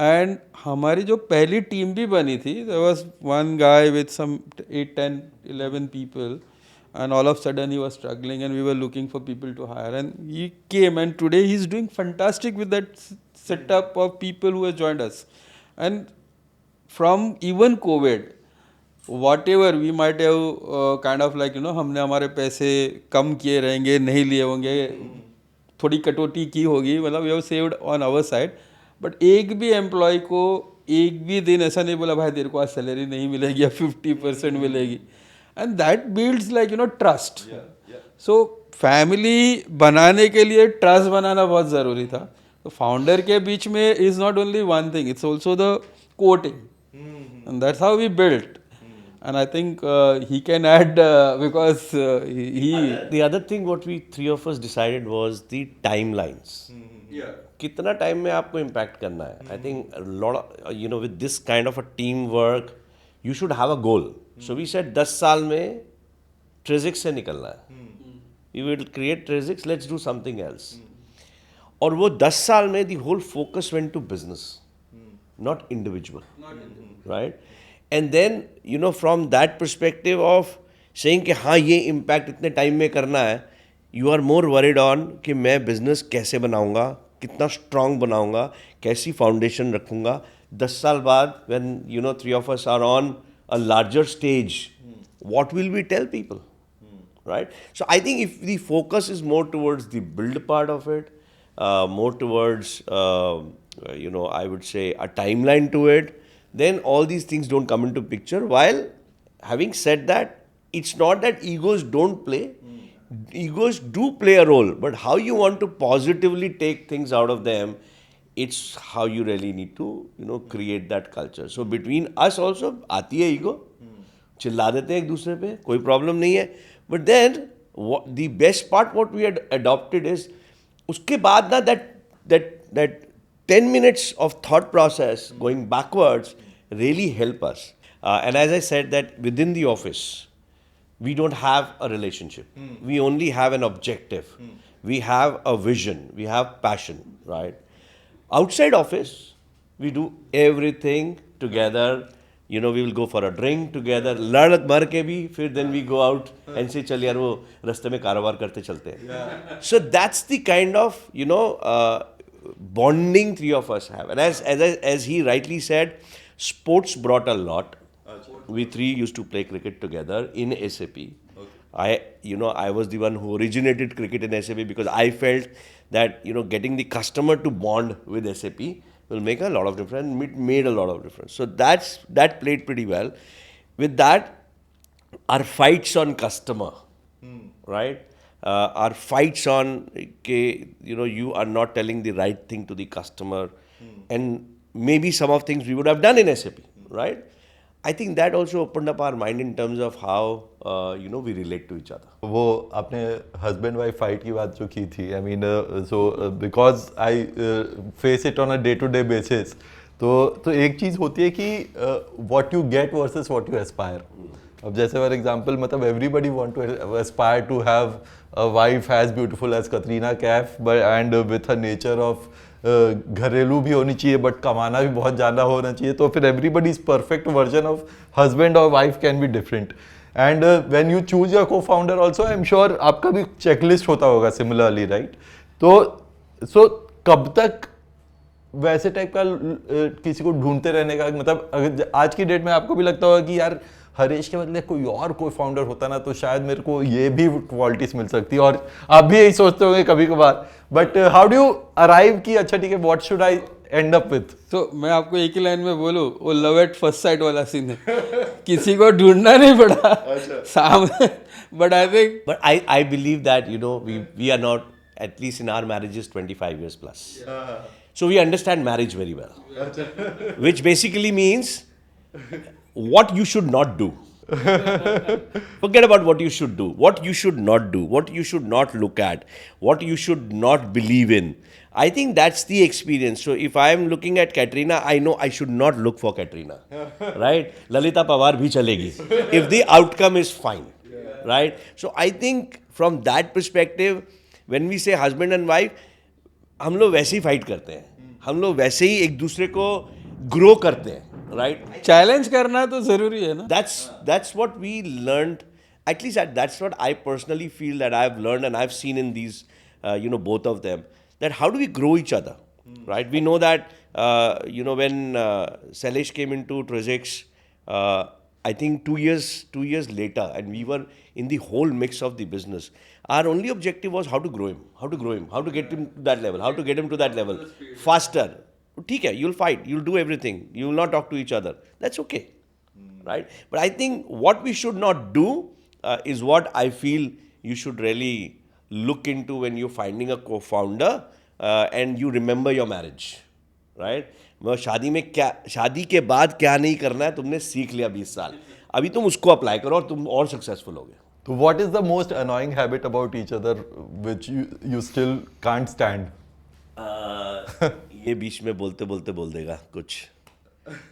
Speaker 3: And हमारी जो पहली टीम भी बनी थी, there was one guy with some 8, 10, 11 people, and all of a sudden he was struggling, and we were looking for people to hire, and he came, and today he's doing fantastic with that setup of people who have joined us. And from even COVID, whatever we might have kind of like हमने हमारे पैसे कम किए रहेंगे, नहीं लिए होंगे, थोड़ी कटौती की होगी, मतलब we have saved on our side. But एक भी एम्प्लॉय को एक भी दिन ऐसा नहीं बोला भाई तेरे को आज सैलरी नहीं मिलेगी या 50% मिलेगी. And that builds like trust. So family बनाने के लिए ट्रस्ट बनाना बहुत ज़रूरी था. तो फाउंडर के बीच में is not only one thing, it's also the coating, and that's how we built. and I think he can add because he
Speaker 2: The other thing what we three of us decided was the timelines. कितना time में आपको impact करना है. I think lot you know with this kind of a team work you should have a goal. So we said 10 साल में ट्रेजिक्स से निकलना है. We will create Tragics, let's do something else. और वो 10 साल में the whole focus went to business, not individual, right? And then you know from that perspective of saying कि हाँ ये impact इतने time में करना है, you are more worried on कि मैं business कैसे बनाऊँगा, कितना strong बनाऊँगा, कैसी foundation रखूँगा. 10 साल बाद when you know three of us are on a larger stage, what will we tell people, right? So I think if the focus is more towards the build part of it, more towards you know, I would say a timeline to it, then all these things don't come into picture. While having said that, it's not that egos don't play. Egos do play a role, but how you want to positively take things out of them, it's how you really need to, you know, create that culture. So between us also, आती है ego, चिल्ला देते हैं एक दूसरे पे, कोई problem नहीं है. But then the best part what we had adopted is, उसके बाद ना that 10 minutes of thought process going backwards really help us. And as I said that within the office, we don't have a relationship. We only have an objective. We have a vision. We have passion, right? Outside office, we do everything together. You know, we will go for a drink together. लड़ मर के भी फिर then we go out and say चल यार वो रास्ते में कारोबार करते चलते हैं. So that's the kind of, you know, bonding three of us have. And as he rightly said, sports brought a lot. We three used to play cricket together in SAP. I was the one who originated cricket in SAP because I felt that, you know, getting the customer to bond with SAP will make a lot of difference. It made a lot of difference. So that played pretty well. With that, our fights on customer, right? Our fights on, you know, you are not telling the right thing to the customer, and maybe some of things we would have done in SAP, right? I think that also opened up our mind in terms of how you know, we relate to each other.
Speaker 1: वो आपने husband wife fight की बात जो की थी, I mean so because I face it on a day to day basis, तो एक चीज़ होती है कि what you get versus what you aspire. अब जैसे फॉर एग्जाम्पल मतलब everybody want to aspire to have a wife as beautiful as Katrina Kaif and with a nature of घरेलू भी होनी चाहिए बट कमाना भी बहुत ज़्यादा होना चाहिए. तो फिर everybody is perfect version of husband और wife can be different. And when you choose your co-founder also I am sure आपका भी चेकलिस्ट होता होगा सिमिलरली, राइट? तो सो कब तक वैसे टाइप का किसी को ढूंढते रहने का, मतलब अगर आज की डेट में आपको भी लगता होगा कि यार हरीश के बदले कोई फाउंडर होता ना तो शायद मेरे को ये भी क्वालिटीज मिल सकती, और आप भी यही सोचते होंगे कभी कभार. But how do you arrive कि अच्छा ठीक है what should I and up with?
Speaker 3: तो मैं आपको एक ही लाइन में बोलूं, वो लव एट फर्स्ट साइट वाला सीन है. किसी को ढूंढना नहीं पड़ा सामने. But
Speaker 2: I believe that, you know, we are not, at least in our marriage, is 25 years plus. So we understand marriage very well, which basically means what you should not do. Forget about what you should do, what you should not do, what you should not look at, what you should not believe in. I think that's the experience. So if I am looking at Katrina, I know I should not look for Katrina, right? Lalita Pawar bhi chalegi if the outcome is fine, right? So I think from that perspective, when we say husband and wife, हम लोग वैसे ही fight करते हैं, हम लोग वैसे ही एक दूसरे को ग्रो करते हैं, right?
Speaker 3: चैलेंज करना तो जरूरी है ना.
Speaker 2: That's what we learned. At least that's what I personally feel that I've learned and I've seen in these, you know, both of them. That how do we grow each other, right? We know that, you know, when Sailesh came into Trojix, I think 2 years later, and we were in the whole mix of the business. Our only objective was how to grow him, how to get him to that level, faster. ठीक है, you'll fight, you'll do everything, you will not talk to each other. That's okay, right? But I think what we should not do is what I feel you should really look into when you're finding a co-founder and you remember your marriage, right? शादी के बाद क्या नहीं करना है तुमने सीख लिया 20 साल. अभी तुम उसको अप्लाई करो और तुम और सक्सेसफुल होगे.
Speaker 1: So what is the most annoying habit about each other which you still can't stand?
Speaker 2: ये बीच में बोलते बोलते बोल देगा कुछ.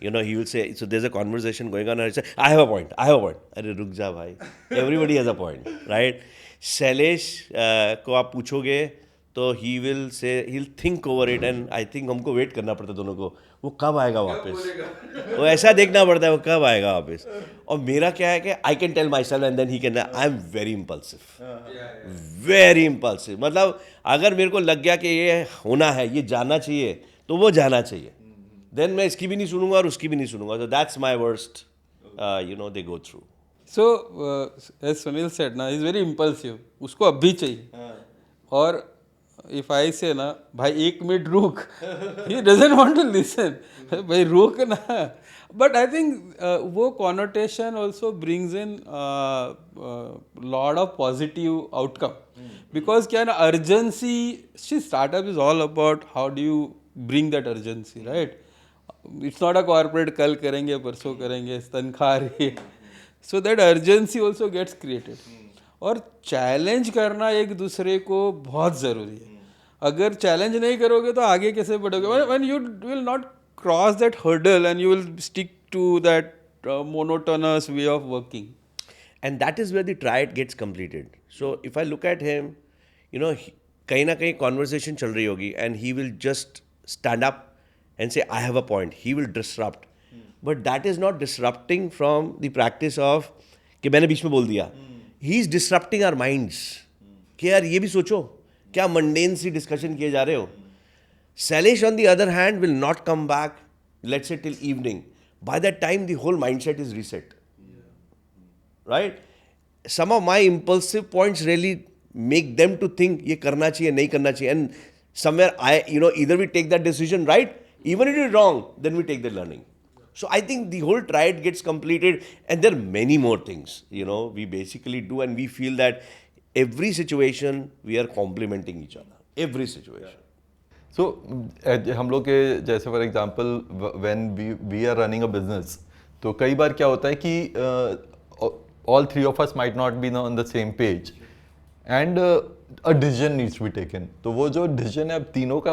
Speaker 2: You know, he will say, so there's a conversation going on and he say, I have a point. अरे रुक जा भाई. Everybody has a point, right? Shailesh को आप पूछोगे तो he will say, he'll think over it and I think हमको wait करना पड़ता है दोनों को. वो कब आएगा वापस? वो ऐसा देखना पड़ता है वो कब आएगा वापस. और मेरा क्या है कि I can tell myself and then he can, I'm very impulsive. Very impulsive. मतलब अगर मेरे को लग गया कि ये होना है, ये जाना चाहिए, तो वो जाना चाहिए. Then मैं इसकी भी नहीं सुनूंगा और उसकी भी नहीं सुनूंगा. So that's my worst, they go through.
Speaker 3: So, as Sunil said, ना, he's very impulsive. उसको अभी चाहिए. और if I say ना, भाई 1 मिनट रुक, he doesn't want to listen. भाई रुक ना. But I think वो connotation also brings in lot of positive outcome. Because क्या है ना, urgency, see, startup is all about how do you bring that urgency, right? It's not a corporate कल करेंगे परसों करेंगे तनख्वाह आ रही है. So that urgency also gets created. और चैलेंज करना एक दूसरे को बहुत ज़रूरी है. अगर चैलेंज नहीं करोगे तो आगे कैसे बढ़ोगे? When you will not cross that hurdle and you will stick to that monotonous way of working.
Speaker 2: And that is where the triad gets completed. So if I look at him, कहीं ना कहीं conversation चल रही होगी and he will just stand up and say, I have a point. He will disrupt. But that is not disrupting from the practice of कि मैंने बीच में बोल दिया. He is disrupting our minds. कि यार ये भी सोचो, क्या mundane सी discussion किए जा रहे हो. Salish on the other hand will not come back, let's say till evening. By that time the whole mindset is reset. Right? Some of my impulsive points really make them to think ये करना चाहिए नहीं करना चाहिए. And somewhere either we take that decision right, even if it is wrong, then we take the learning. So I think the whole triad gets completed and there are many more things, we basically do and we feel that every situation we are complementing each other. Every situation.
Speaker 1: So हम लोग के जैसे for example when we are running a business, तो कई बार क्या होता है कि all three of us might not be on the same page and a decision needs to be taken. तो वो जो decision है, अब तीनों का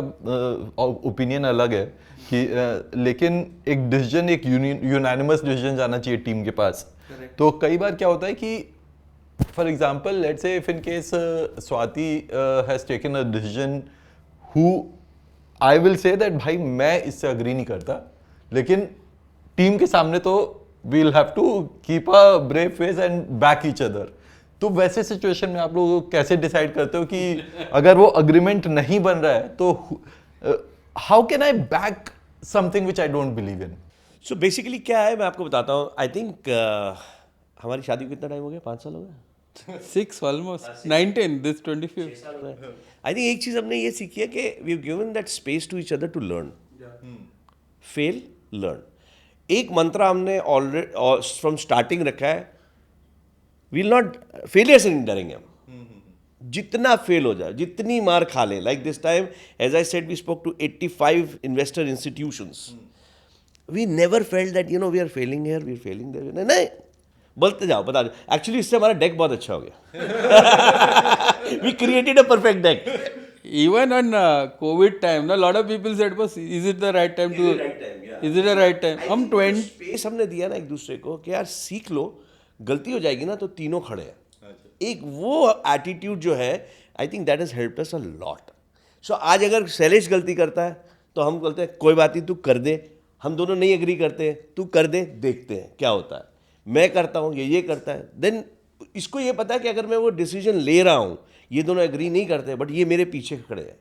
Speaker 1: ओपिनियन अलग है कि लेकिन एक डिसीजन, एक यूनानिमस डिसीजन जाना चाहिए टीम के पास. तो कई बार क्या होता है कि for example let's say if in case Swati has taken a decision who I will say that भाई मैं इससे अग्री नहीं करता, लेकिन टीम के सामने तो we will have to keep a brave face and back each other. तो वैसे सिचुएशन में आप लोग कैसे डिसाइड करते हो कि अगर वो अग्रीमेंट नहीं बन रहा है तो how can I back something which I don't believe in?
Speaker 2: So basically क्या है मैं आपको बताता हूँ. आई थिंक हमारी शादी को कितना टाइम हो गया? 5 साल हो गया.
Speaker 3: 6 almost 19 this 25th.
Speaker 2: I think एक चीज़ हमने ये सीखी है कि we have given that space to each other to learn. Fail learn. एक मंत्रा हमने ऑलरेडी फ्रॉम स्टार्टिंग रखा है, विल नॉट फेलियर से नहीं डरेंगे हम. जितना फेल हो जाए, जितनी मार खा ले, like this time as I said we spoke to 85 investor institutions. We never felt that we are failing here, we are failing there. नहीं, बोलते जाओ, बता दो. एक्चुअली इससे हमारा डेक बहुत अच्छा हो गया. We created a perfect deck.
Speaker 3: Even on COVID time, a lot of people said, "Boss, is it the right time to? Is it the right time?" हम 20
Speaker 2: स्पेस हमने दिया ना एक दूसरे को कि यार सीख लो, गलती हो जाएगी ना तो तीनों खड़े हैं. एक वो एटीट्यूड जो है, I think that has helped us a lot. So आज अगर शैलेश गलती करता है तो हम बोलते हैं कोई बात नहीं, तू कर दे. हम दोनों नहीं एग्री करते हैं, तू कर दे, देखते हैं क्या होता है. मैं करता हूँ, ये करता है. देन इसको ये पता है कि अगर मैं वो डिसीजन ले रहा हूँ, ये दोनों एग्री नहीं करते, बट ये मेरे पीछे खड़े हैं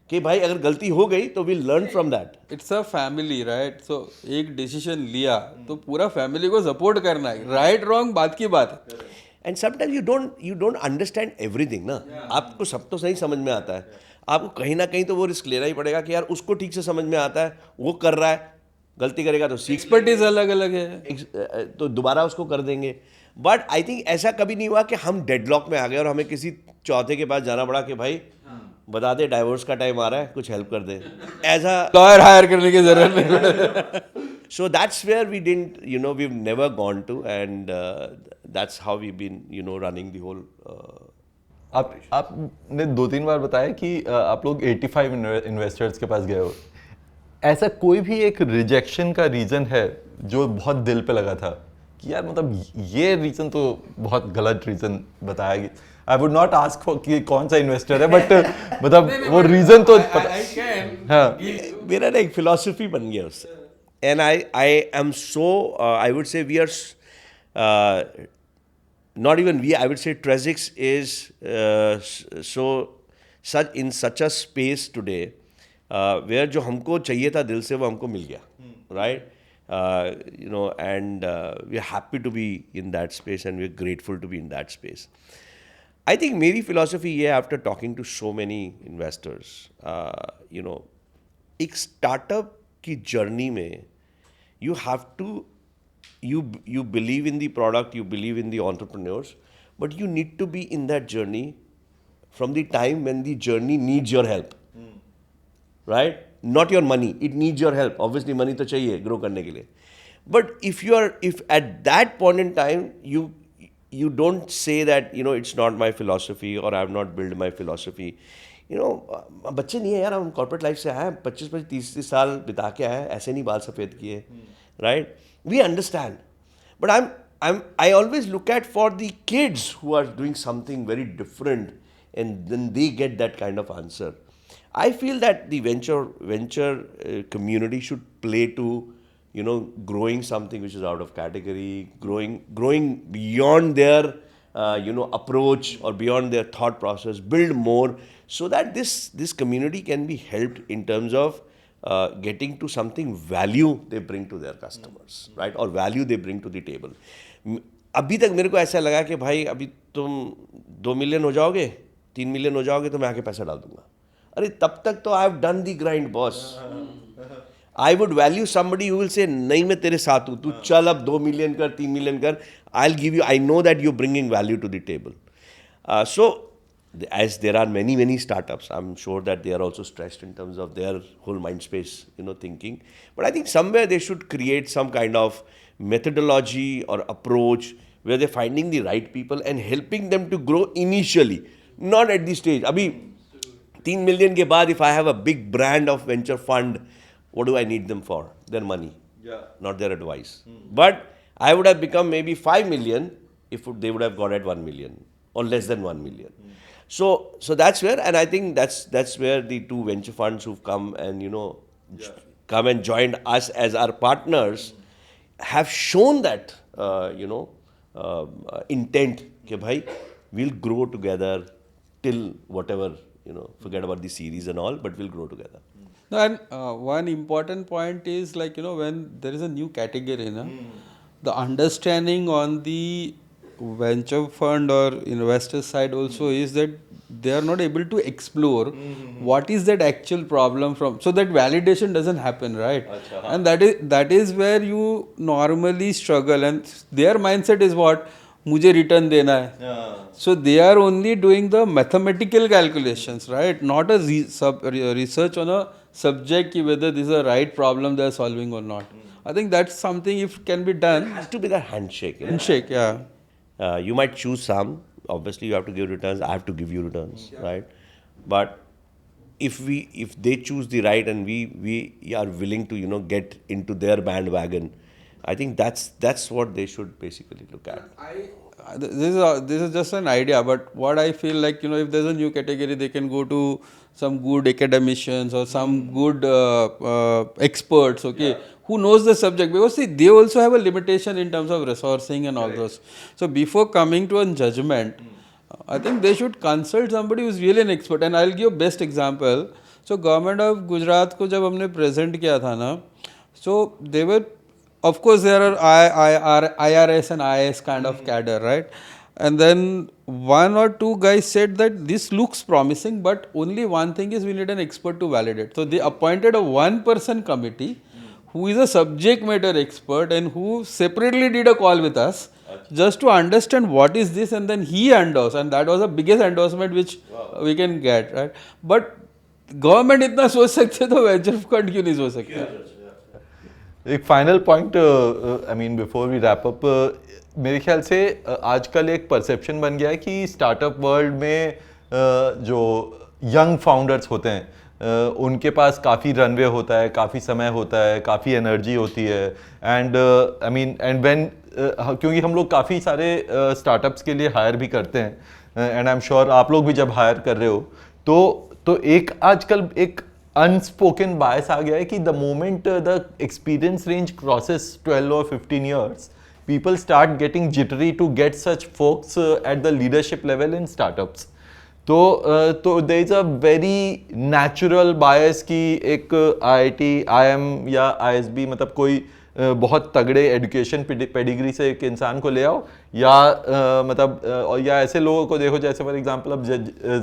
Speaker 2: कि भाई अगर गलती हो गई तो we learn from that.
Speaker 3: It's a family, right? So एक डिसीजन लिया तो पूरा फैमिली को सपोर्ट करना है. राइट रॉन्ग बात की बात है.
Speaker 2: And sometimes you don't understand everything ना. आपको सब तो सही समझ में आता है, आपको कहीं ना कहीं तो वो रिस्क लेना ही पड़ेगा कि यार उसको ठीक से समझ में आता है, वो कर रहा है, गलती करेगा तो सीख,
Speaker 3: एक्सपर्टीज अलग अलग है
Speaker 2: तो दोबारा उसको कर देंगे. बट आई थिंक ऐसा कभी नहीं हुआ कि हम डेडलॉक में आ गए और हमें किसी चौथे के पास जाना पड़ा कि भाई बता दे डाइवोर्स का टाइम आ रहा है, कुछ हेल्प कर दे. ऐसा
Speaker 3: लॉयर हायर करने की जरूरत नहीं.
Speaker 2: So that's where we didn't, we've never gone to, and that's how we've been, running the whole.
Speaker 1: आपने 2-3 बार बताया कि आप लोग 85 इन्वेस्टर्स के पास गए हो. ऐसा कोई भी एक रिजेक्शन का रीजन है जो बहुत दिल पे लगा था कि यार मतलब ये रीजन तो बहुत गलत रीजन बताया गया. I would not ask for कि कौन सा इन्वेस्टर है, बट मतलब वो रीजन तो हाँ.
Speaker 2: मेरा ना एक फिलॉसफी बन गया उससे, and I am so, I would say we are not even we, I would say Trezix is such in such a space today where जो हमको चाहिए था दिल से वो हमको मिल गया, right? And we are happy to be in that space and we are grateful to be in that space. I think मेरी philosophy ये after talking to so many investors, एक startup की journey में you have to you believe in the product, you believe in the entrepreneurs, but you need to be in that journey from the time when the journey needs your help, right? Not your money, it needs your help. Obviously money तो चाहिए grow करने के लिए, but if at that point in time you don't say that it's not my philosophy or I have not built my philosophy. बच्चे नहीं है यार, हम corporate life से आए हैं, 25-30 साल बिता के आए हैं, ऐसे नहीं बाल सफ़ेद किए, right? We understand, but I always look at for the kids who are doing something very different, and then they get that kind of answer. I feel that the venture community should play to growing something which is out of category, growing beyond their approach or beyond their thought process, build more so that this community can be helped in terms of getting to something value they bring to their customers, right? Or value they bring to the table. अभी तक मेरे को ऐसा लगा कि भाई अभी तुम 2 मिलियन हो जाओगे, 3 मिलियन हो जाओगे तो मैं आके पैसा डाल दूंगा. अरे तब तक तो I have done the grind boss. I would value somebody who will say नहीं मैं तेरे साथ हूँ, तू चल अब 2 मिलियन कर, 3 मिलियन कर, I will give you, I know that you bringing value to the table. So as there are many startups, I'm sure that they are also stressed in terms of their whole mind space, thinking. But I think somewhere they should create some kind of methodology or approach where they're finding the right people and helping them to grow initially, not at this stage. Abhi 3 million ke baad, if I have a big brand of venture fund, what do I need them for? Their money, not their advice. But I would have become maybe 5 million if they would have got at 1 million or less than 1 million. So that's where, and I think that's where the two venture funds who've come and come and joined us as our partners have shown that intent कि भाई we'll grow together till whatever, forget about the series and all, but we'll grow together.
Speaker 3: No, and one important point is like when there is a new category, the understanding on the venture fund or investor side also is that they are not able to explore what is that actual problem from, so that validation doesn't happen, right? And that is where you normally struggle, and their mindset is what मुझे return देना है. So they are only doing the mathematical calculations, right? Not a research on a subject ki whether this is a right problem they are solving or not. I think that's something if can be done.
Speaker 2: It has to be the handshake.
Speaker 3: Handshake, yeah.
Speaker 2: You might choose some. Obviously, you have to give returns. I have to give you returns, right? But if they choose the right and we are willing to get into their bandwagon, I think that's what they should basically look at.
Speaker 3: This is just an idea, but what I feel like if there's a new category, they can go to some good academicians or some good experts, who knows the subject, because see, they also have a limitation in terms of resourcing and all those. So before coming to a judgment, I think they should consult somebody who is really an expert. And I'll give best example. So government of Gujarat को जब हमने present किया था ना, so they were, of course there are IRS and IAS kind of cadre, right? And then one or two guys said that this looks promising, but only one thing is we need an expert to validate. So they appointed a one-person committee who is a subject matter expert and who separately did a call with us just to understand what is this, and then he endorsed, and that was the biggest endorsement which we can get, right? But government इतना सोच सकते तो venture fund क्यों नहीं सोच सकते?
Speaker 1: एक final point, I mean before we wrap up, मेरे ख्याल से आजकल एक परसेप्शन बन गया है कि स्टार्टअप वर्ल्ड में जो यंग फाउंडर्स होते हैं उनके पास काफ़ी रनवे होता है, काफ़ी समय होता है, काफ़ी एनर्जी होती है, and I mean and when क्योंकि हम लोग काफ़ी सारे स्टार्टअप्स के लिए हायर भी करते हैं, एंड आई एम श्योर आप लोग भी जब हायर कर रहे हो तो एक आजकल एक अनस्पोकन बायस आ गया है कि the moment the experience range crosses 12 और 15 years, people start getting jittery to get such folks at the leadership level in startups. तो there is a very natural bias कि एक आईआईटी, आईएम या आईएसबी, मतलब कोई बहुत तगड़े एजुकेशन पेडिग्री से एक इंसान को ले आओ, या या ऐसे लोगों को देखो जैसे फॉर एग्जांपल अब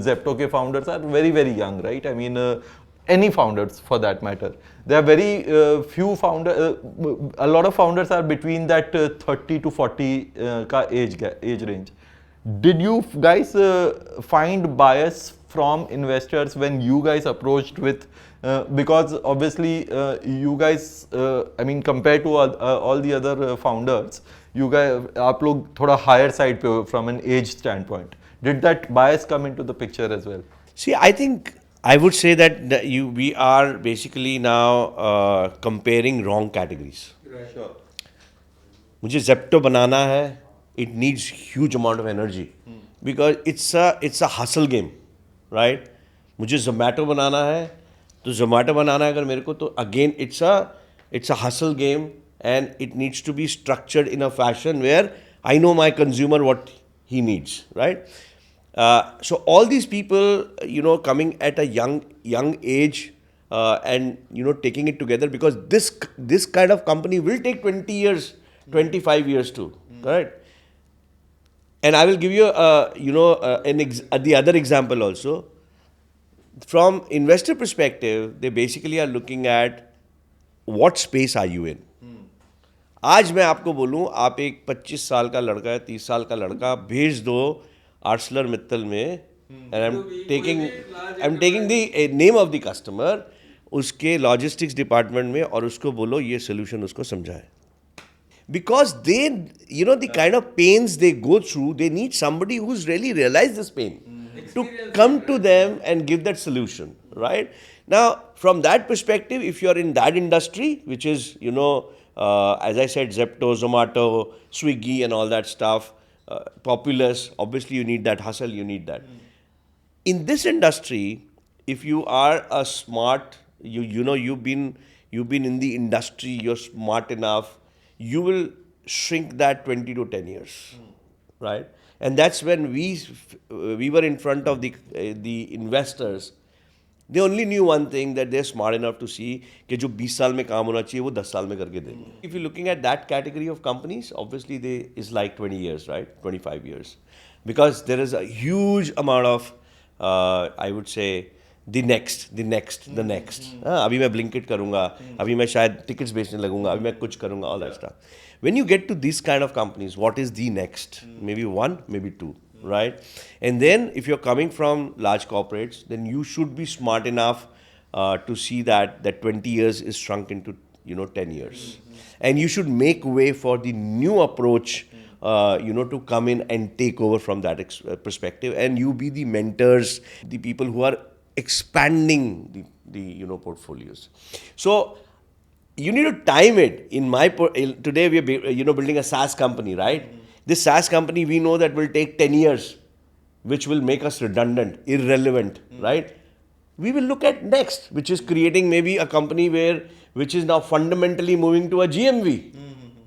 Speaker 1: जेप्टो के founders are very very young, right? I mean any founders for that matter. There are very few founders, a lot of founders are between that 30 to 40 ka age range. Did you guys find bias from investors when you guys approached with, because obviously you guys, I mean compared to all the other founders, you guys, आप लोग थोड़ा higher side पे हो from an age standpoint. Did that bias come into the picture as well?
Speaker 2: See, I think I would say that we are basically now comparing wrong categories.
Speaker 1: Sure.
Speaker 2: मुझे Zepto बनाना है, it needs huge amount of energy because it's a hustle game, right? मुझे Zomato बनाना है, तो Zomato बनाना है अगर मेरे को, तो again it's a hustle game and it needs to be structured in a fashion where I know my consumer what he needs, right? So all these people, coming at a young age and taking it together, because this kind of company will take 20 years, 25 years too, correct? And I will give you the other example also. From investor perspective, they basically are looking at what space are you in. आज मैं आपको बोलूं, आप एक 25 साल का लड़का है, 30 साल का लड़का भेज दो आर्सलर मित्तल में, and I am taking the name of the customer, उसके लॉजिस्टिक्स डिपार्टमेंट में, और उसको बोलो ये सोल्यूशन उसको समझाए. Because they, the kind of pains they go through, they need somebody who's really realized this pain to come to them and give that solution, right? Now, from that perspective, if you're in that industry, which is, as I said, Zepto, Zomato, Swiggy and all that stuff, Populous, obviously you need that hustle, you need that. In this industry, if you are a smart, you've been in the industry, you're smart enough, you will shrink that 20 to 10 years, right? And that's when we were in front of the investors. They only knew one thing, that they're smart enough to see कि जो 20 साल में काम होना चाहिए वो 10 साल में करके देंगे. If you're looking at that category of companies, obviously is like 20 years, right? 25 years. Because there is a huge amount of, I would say, the next. अभी मैं Blinkit करूँगा, अभी मैं शायद tickets बेचने लगूँगा, अभी मैं कुछ करूँगा, all that stuff. When you get to these kind of companies, what is the next? Maybe one, maybe two. Right? And then if you're coming from large corporates, then you should be smart enough to see that 20 years is shrunk into 10 years. And you should make way for the new approach to come in and take over from that perspective, and you be the mentors, the people who are expanding the portfolios. So you need to time it. Today we are building a SaaS company, right? This SaaS company, we know that will take 10 years, which will make us redundant, irrelevant, right? We will look at next, which is creating maybe a company which is now fundamentally moving to a GMV,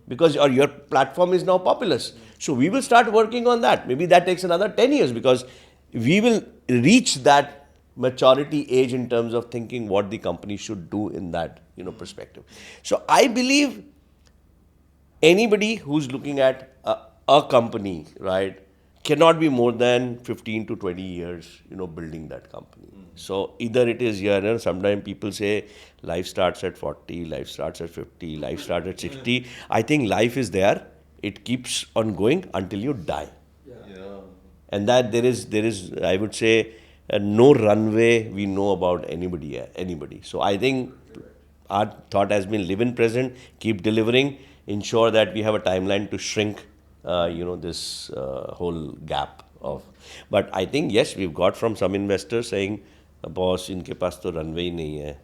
Speaker 2: because your platform is now Populous. So we will start working on that. Maybe that takes another 10 years, because we will reach that maturity age in terms of thinking what the company should do in that perspective. So I believe anybody who's looking at a company, right, cannot be more than 15 to 20 years, building that company. So either it is here, sometimes people say life starts at 40, life starts at 50, life starts at 60. I think life is there. It keeps on going until you die. And that there is, I would say, no runway we know about anybody. So I think our thought has been live in present, keep delivering, ensure that we have a timeline to shrink, this whole gap of. But I think yes, we've got from some investors saying, boss, इनके पास तो runway ही नहीं है.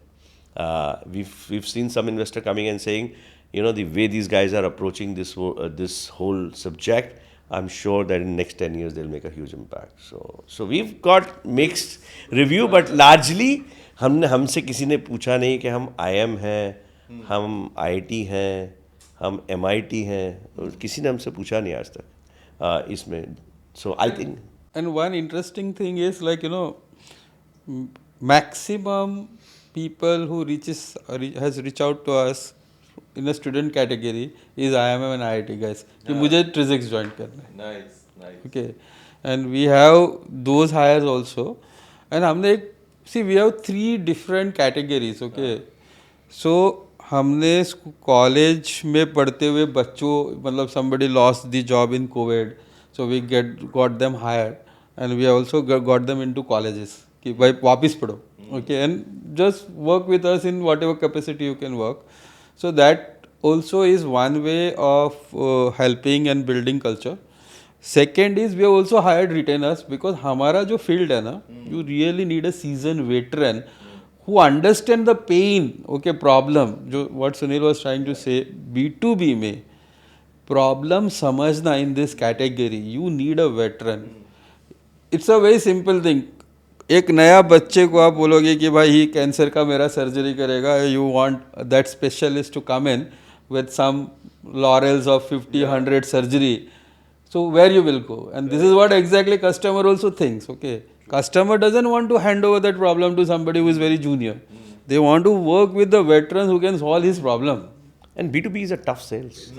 Speaker 2: We've seen some investor coming and saying, the way these guys are approaching this whole subject, I'm sure that in next 10 years they'll make a huge impact. So we've got mixed review, but largely हमसे किसी ने पूछा नहीं कि हम IIM हैं, हम IIT हैं, हम MIT हैं, किसी ने हमसे पूछा नहीं आज तक इसमें. So I think.
Speaker 3: And one interesting thing is like, maximum people who has reached out to us in a student category is IIM and IIT guys. कि मुझे TRIZIX join करना है.
Speaker 1: Nice.
Speaker 3: Okay. And we have those hires also. And हमने we have 3 different categories. Okay. So हमने college में पढ़ते हुए बच्चों, मतलब somebody lost the job in COVID, so we got them hired, and we also got them into colleges कि भाई वापस पढ़ो, okay, and just work with us in whatever capacity you can work. So that also is one way of helping and building culture. Second is we have also hired retainers because हमारा जो field है ना, you really need a seasoned veteran who understand the pain, okay, problem, जो what Sunil was trying to say, B2B में problem समझना in this category, you need a veteran. It's a very simple thing. एक नया बच्चे को आप बोलोगे कि भाई ही कैंसर का मेरा सर्जरी करेगा, you want that specialist to come in with some laurels of 50, 100 surgery. So where you will go? And this is what exactly customer also thinks, okay. Customer doesn't want to hand over that problem to somebody who is very junior. They want to work with the veterans who can solve his problem.
Speaker 2: And B2B is a tough sales.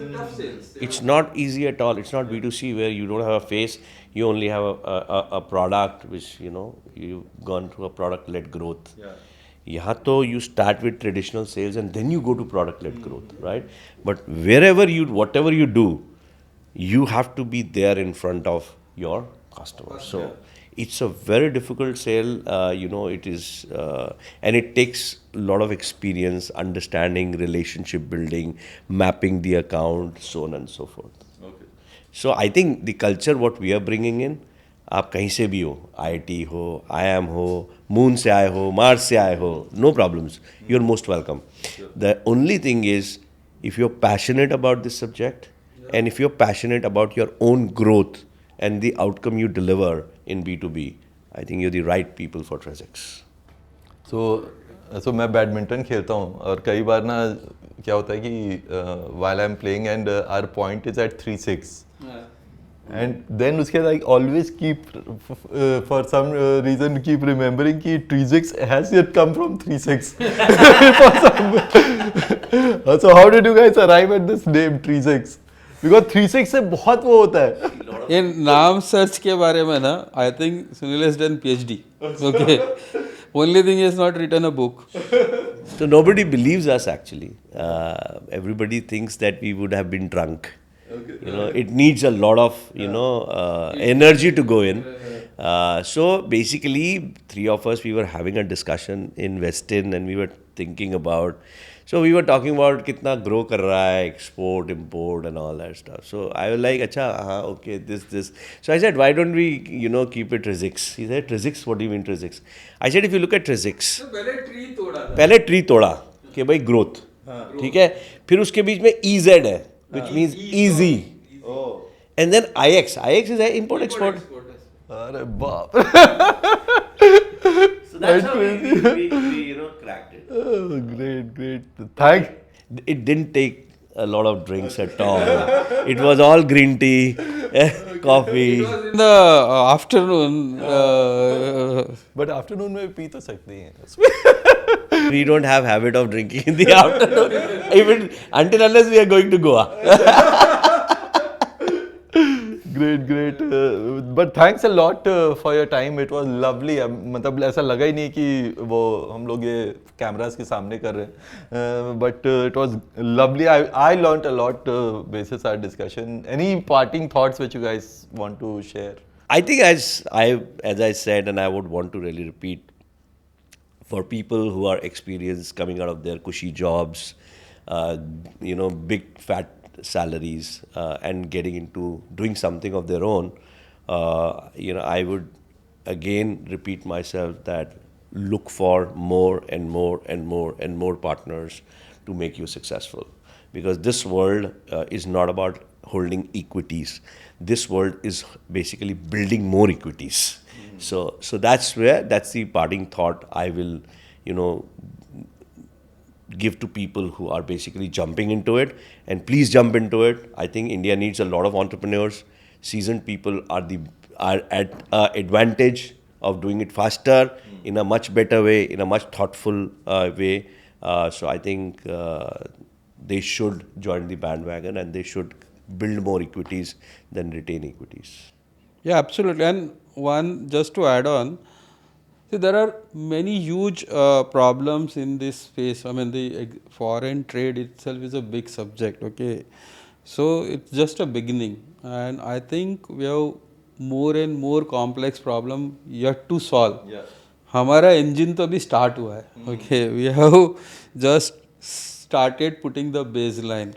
Speaker 2: It's not easy at all. It's not B2C where you don't have a face, you only have a product which, you've gone through a product-led growth. Yahan to you start with traditional sales and then you go to product-led growth, right? But whatever you do, you have to be there in front of your customers. So it's a very difficult sale, it is, and it takes a lot of experience, understanding, relationship building, mapping the account, so on and so forth.
Speaker 1: Okay.
Speaker 2: So I think the culture what we are bringing in, आप कहीं से भी हो, IIT हो, IIM हो, Moon से आए हो, Mars से आए हो, no problems. You're most welcome. The only thing is, if you're passionate about this subject, and if you're passionate about your own growth and the outcome you deliver in B2B, I think you're the right people for TRIZIX.
Speaker 1: So मैं badminton खेलता हूँ और कई बार ना क्या होता है कि while I'm playing and our point is at 3-6 and then उसके like always keep for some reason keep remembering कि TRIZIX has yet come from 3-6. So how did you guys arrive at this name TRIZIX? Because 3-6 से बहुत वो होता है.
Speaker 3: ये नाम search के बारे में ना, I think Sunil has done PhD. Okay. Only thing he has not written a book.
Speaker 2: So nobody believes us actually. Everybody thinks that we would have been drunk. Okay. It needs a lot of, energy to go in. So basically, 3 of us, we were having a discussion in Westin and we were thinking about, so we were talking about kitna grow kar raha hai, export, import and all that stuff. So I was like, acha, okay, this. So I said, why don't we, keep it TRIZIX? He said, TRIZIX? What do you mean TRIZIX? I said, if you look at TRIZIX, पहले tree तोड़ा कि भाई growth, ठीक है, फिर उसके बीच में EZ है, which means easy, and then IX is import export.
Speaker 1: अरे बाप.
Speaker 2: So that's how we cracked it.
Speaker 1: Oh, great. Thanks.
Speaker 2: It didn't take a lot of drinks at all. It was all green tea, coffee.
Speaker 3: In the afternoon.
Speaker 1: But afternoon में P तो सकते हैं.
Speaker 2: We don't have habit of drinking in the afternoon, even until unless we are going to Goa.
Speaker 1: Great. But thanks a lot for your time. It was lovely. मतलब ऐसा लगा ही नहीं कि वो हम लोग ये कैमरास के सामने कर रहे हैं. But it was lovely. I learned a lot basis our discussion. Any parting thoughts which you guys want to share?
Speaker 2: I think as I said, and I would want to really repeat, for people who are experienced coming out of their cushy jobs, big fat salaries, and getting into doing something of their own, I would again repeat myself that look for more and more and more and more partners to make you successful. Because this world is not about holding equities. This world is basically building more equities. So that's the parting thought I will, give to people who are basically jumping into it. And please jump into it. I think India needs a lot of entrepreneurs. Seasoned people are at advantage of doing it faster, in a much better way, in a much thoughtful way. So I think they should join the bandwagon, and they should build more equities than retain equities.
Speaker 3: Yeah, absolutely. And one, just to add on, see, there are many huge problems in this space. I mean, the foreign trade itself is a big subject, okay? So it's just a beginning. And I think we have more and more complex problem yet to solve.
Speaker 1: Yeah.
Speaker 3: हमारा engine तो अभी start हुआ है, okay? We have just started putting the baseline.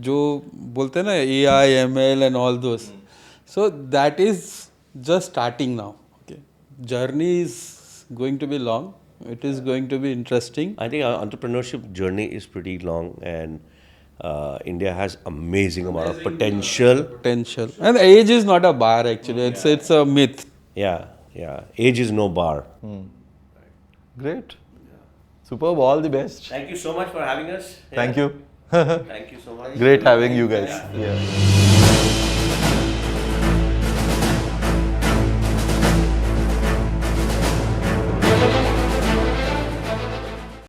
Speaker 3: जो बोलते हैं ना AI, ML and all those. So that is just starting now. Okay, journey is going to be long. It is going to be interesting.
Speaker 2: I think our entrepreneurship journey is pretty long, and India has amazing amount of potential.
Speaker 3: Potential, and age is not a bar actually. It's a myth.
Speaker 2: Yeah. Age is no bar.
Speaker 1: Great. Superb. All the best.
Speaker 2: Thank you so much for having us.
Speaker 1: Thank you.
Speaker 2: Thank you so much.
Speaker 1: Great having you guys. Yeah.